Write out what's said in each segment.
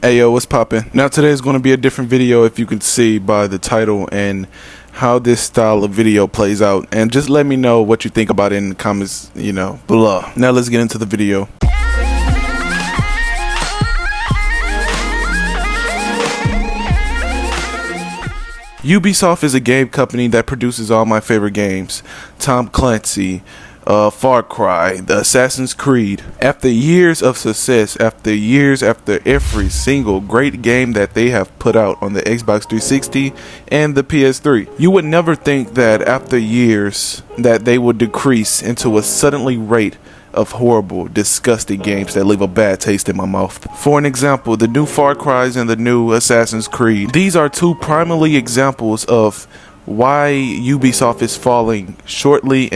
Hey yo, what's poppin'? Now today is going to be a different video, if you can see by the title and how this style of video plays out, and just let me know what you think about it in the comments, below. Now let's get into the video. Ubisoft is a game company that produces all my favorite games. Tom Clancy, Far Cry, the Assassin's Creed. After years of success, after every single great game that they have put out on the Xbox 360 and the PS3, you would never think that after years that they would decrease into a suddenly rate of horrible, disgusting games that leave a bad taste in my mouth. For an example, the new Far Cry's and the new Assassin's Creed. These are two primary examples of why Ubisoft is falling shortly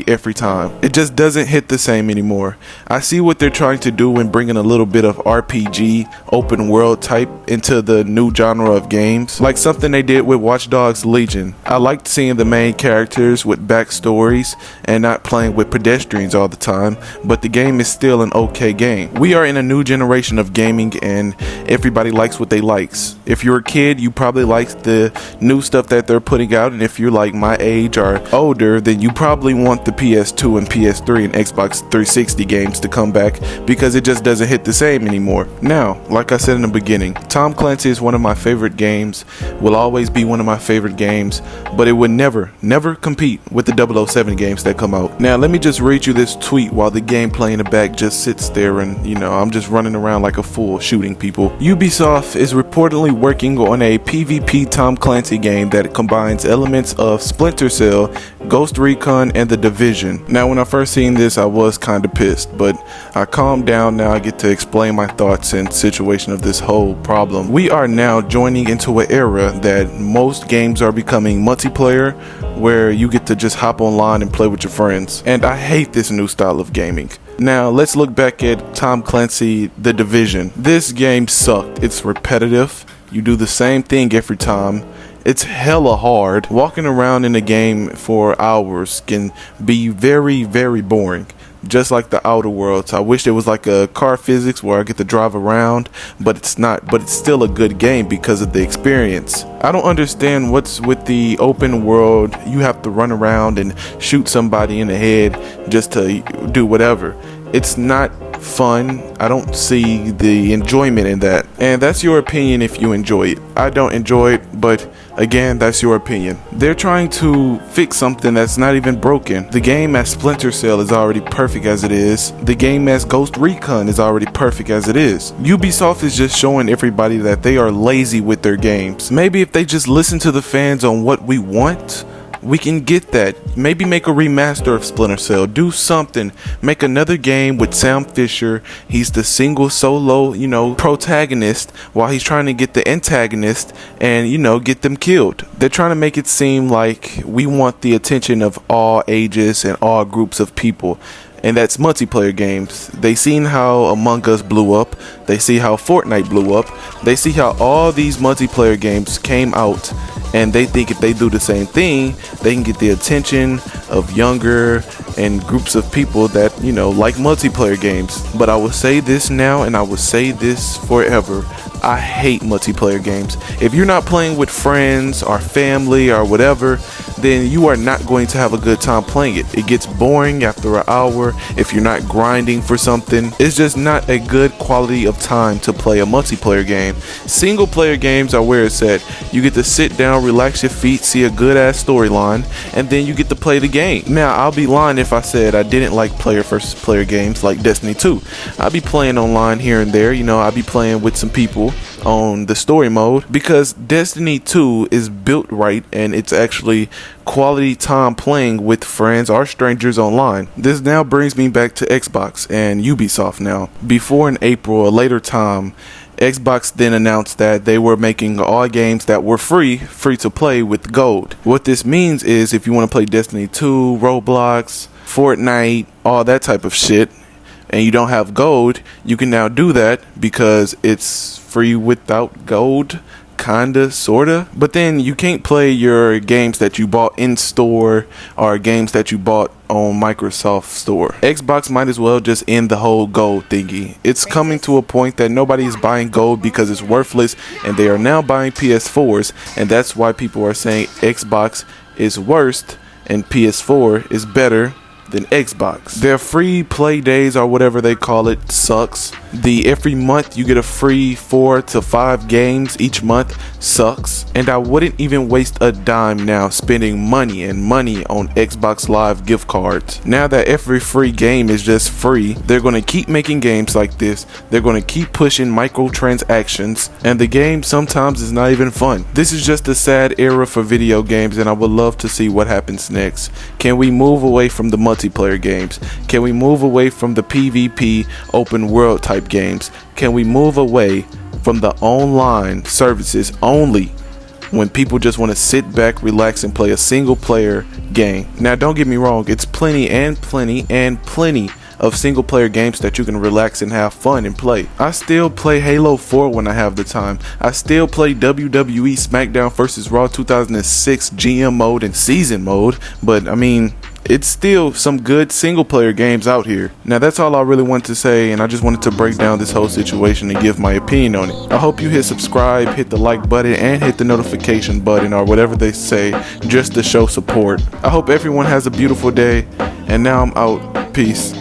every time. It just doesn't hit the same anymore. I see what they're trying to do in bringing a little bit of RPG, open world type into the new genre of games, like something they did with Watch Dogs Legion. I liked seeing the main characters with backstories and not playing with pedestrians all the time, but the game is still an okay game. We are in a new generation of gaming and everybody likes what they likes. If you're a kid, you probably like the new stuff that they're putting out, and if you're like my age or older, then you probably want the PS2 and PS3 and Xbox 360 games to come back, because it just doesn't hit the same anymore. Now, like I said in the beginning, Tom Clancy is one of my favorite games, will always be one of my favorite games, but it would never compete with the 007 games that come out. Now let me just read you this tweet while the gameplay in the back just sits there and I'm just running around like a fool shooting people. Ubisoft is reportedly working on a PvP Tom Clancy game that combines elements of Splinter Cell, Ghost Recon, and The Division. Now when I first seen this, I was kind of pissed, but I calmed down. Now I get to explain my thoughts and situation of this whole problem. We are now joining into an era that most games are becoming multiplayer, where you get to just hop online and play with your friends, and I hate this new style of gaming. Now let's look back at Tom Clancy, The Division. This game sucked. It's repetitive. You do the same thing every time. It's hella hard. Walking around in the game for hours can be very boring. Just like the Outer Worlds. I wish there was like a car physics where I get to drive around, but it's not. But it's still a good game because of the experience. I don't understand what's with the open world. You have to run around and shoot somebody in the head just to do whatever. It's not fun. I don't see the enjoyment in that. And that's your opinion if you enjoy it. I don't enjoy it, but again, that's your opinion. They're trying to fix something that's not even broken. The game as Splinter Cell is already perfect as it is. The game as Ghost Recon is already perfect as it is. Ubisoft is just showing everybody that they are lazy with their games. Maybe if they just listen to the fans on what we want, we can get that. Maybe make a remaster of Splinter Cell. Do something. Make another game with Sam Fisher. He's the single solo, protagonist, while he's trying to get the antagonist and, get them killed. They're trying to make it seem like we want the attention of all ages and all groups of people. And that's multiplayer games. They seen how Among Us blew up. They see how Fortnite blew up. They see how all these multiplayer games came out, and they think if they do the same thing, they can get the attention of younger and groups of people that, like multiplayer games. But I will say this now, and I will say this forever. I hate multiplayer games. If you're not playing with friends or family or whatever, then you are not going to have a good time playing it. It gets boring after an hour if you're not grinding for something. It's just not a good quality of time to play a multiplayer game. Single player games are where it's at. You get to sit down, relax your feet, see a good ass storyline, and then you get to play the game. Now, I'll be lying if I said I didn't like player versus player games like Destiny 2. I'll be playing online here and there. I'll be playing with some people on the story mode, because Destiny 2 is built right and it's actually quality time playing with friends or strangers online. This now brings me back to Xbox and Ubisoft. Now, before in April, a later time, Xbox then announced that they were making all games that were free to play with gold. What this means is if you want to play Destiny 2, Roblox, Fortnite, all that type of shit, and you don't have gold, you can now do that because it's free without gold, kinda, sorta. But then you can't play your games that you bought in store or games that you bought on Microsoft Store. Xbox might as well just end the whole gold thingy. It's coming to a point that nobody is buying gold because it's worthless, and they are now buying PS4s, and that's why people are saying Xbox is worst and PS4 is better than Xbox. Their free play days or whatever they call it sucks. The every month you get a free 4 to 5 games each month sucks. And I wouldn't even waste a dime now spending money on Xbox Live gift cards. Now that every free game is just free, they're gonna keep making games like this. They're gonna keep pushing microtransactions, and the game sometimes is not even fun. This is just a sad era for video games, and I would love to see what happens next. Can we move away from the multiplayer games? Can we move away from the PvP open world type games? Can we move away from the online services only when people just want to sit back, relax, and play a single player game? Now don't get me wrong, it's plenty of single player games that you can relax and have fun and play. I still play Halo 4 when I have the time. I still play WWE SmackDown vs. Raw 2006 GM mode and season mode, but I mean, it's still some good single player games out here. Now that's all I really want to say, and I just wanted to break down this whole situation and give my opinion on it. I hope you hit subscribe, hit the like button, and hit the notification button or whatever they say just to show support. I hope everyone has a beautiful day, and now I'm out. Peace.